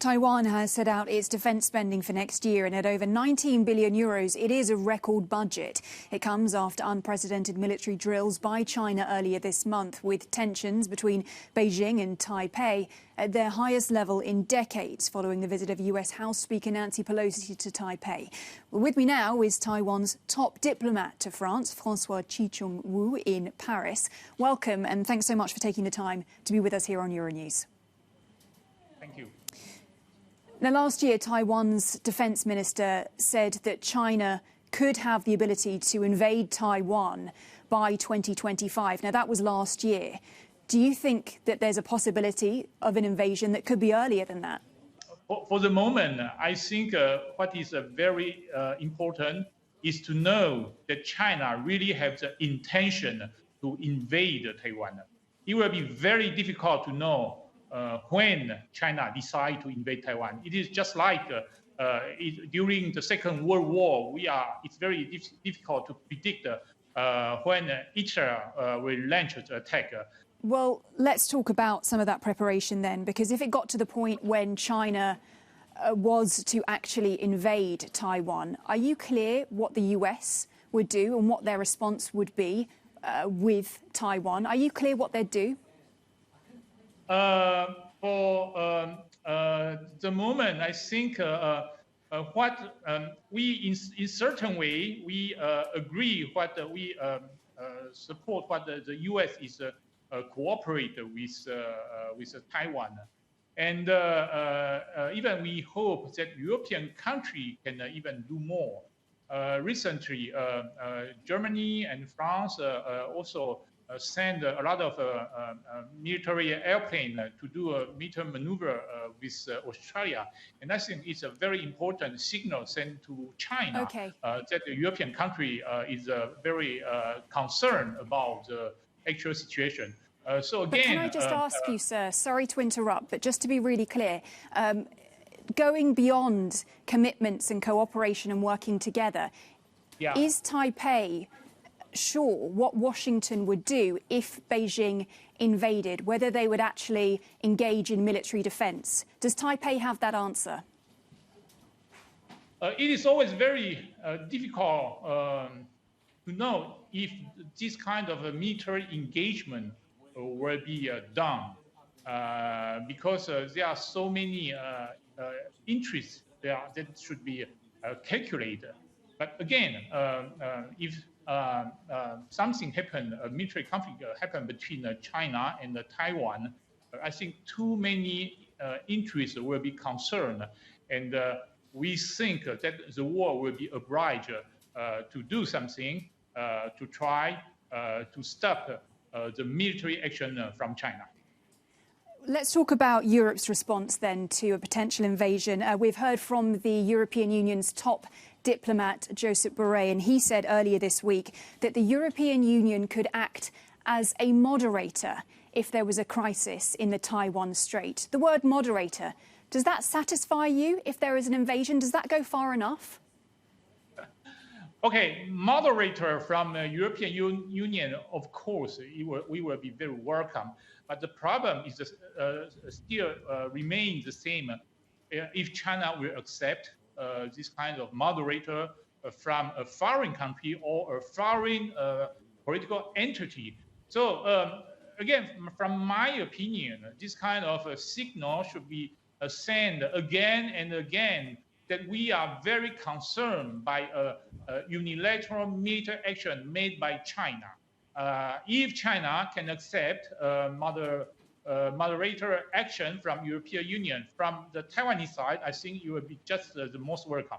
Taiwan has set out its defence spending for next year, and at over 19 billion euros, it is a record budget. It comes after unprecedented military drills by China earlier this month, with tensions between Beijing and Taipei at their highest level in decades, following the visit of US House Speaker Nancy Pelosi to Taipei. Well, with me now is Taiwan's top diplomat to France, Wu Chih-chung in Paris. Welcome, and thanks so much for taking the time to be with us here on Euronews. Thank you. Now, last year, Taiwan's defence minister said that China could have the ability to invade Taiwan by 2025. Now, that was last year. Do you think that there's a possibility of an invasion that could be earlier than that? For the moment, I think what is very important is to know that China really has the intention to invade Taiwan. It will be very difficult to know when China decides to invade Taiwan. It is just like during the Second World War. It's very difficult to predict when Hitler will launch the attack. Well, let's talk about some of that preparation then, because if it got to the point when China was to actually invade Taiwan, are you clear what the US would do and what their response would be with Taiwan? Are you clear what they'd do? For the moment, I think what we, in certain way, we agree what we support what the U.S. is cooperate with Taiwan, and even we hope that European country can even do more. Recently, Germany and France also send a lot of military airplane to do a military maneuver with Australia. And I think it's a very important signal sent to China that the European country is very concerned about the actual situation. So again, but can I just ask you, sir, sorry to interrupt, but just to be really clear, going beyond commitments and cooperation and working together, is Taipei sure what Washington would do if Beijing invaded, whether they would actually engage in military defence? Does Taipei have that answer? It is always very difficult to know if this kind of a military engagement will be done, because there are so many interests there that should be calculated. But again, if something happened, a military conflict happened between China and Taiwan, I think too many interests will be concerned, and we think that the world will be obliged to do something to try to stop the military action from China. Let's talk about Europe's response then to a potential invasion. We've heard from the European Union's top diplomat, Josep Borrell, and he said earlier this week that the European Union could act as a moderator if there was a crisis in the Taiwan Strait. The word moderator, does that satisfy you if there is an invasion? Does that go far enough? Okay, moderator from the European Union, of course, we will be very welcome. But the problem is still remains the same. If China will accept this kind of moderator from a foreign country or a foreign political entity. So again, from my opinion, this kind of a signal should be sent again and again that we are very concerned by unilateral military action made by China. If China can accept moderator action from European Union, from the Taiwanese side, I think it will be just the most welcome.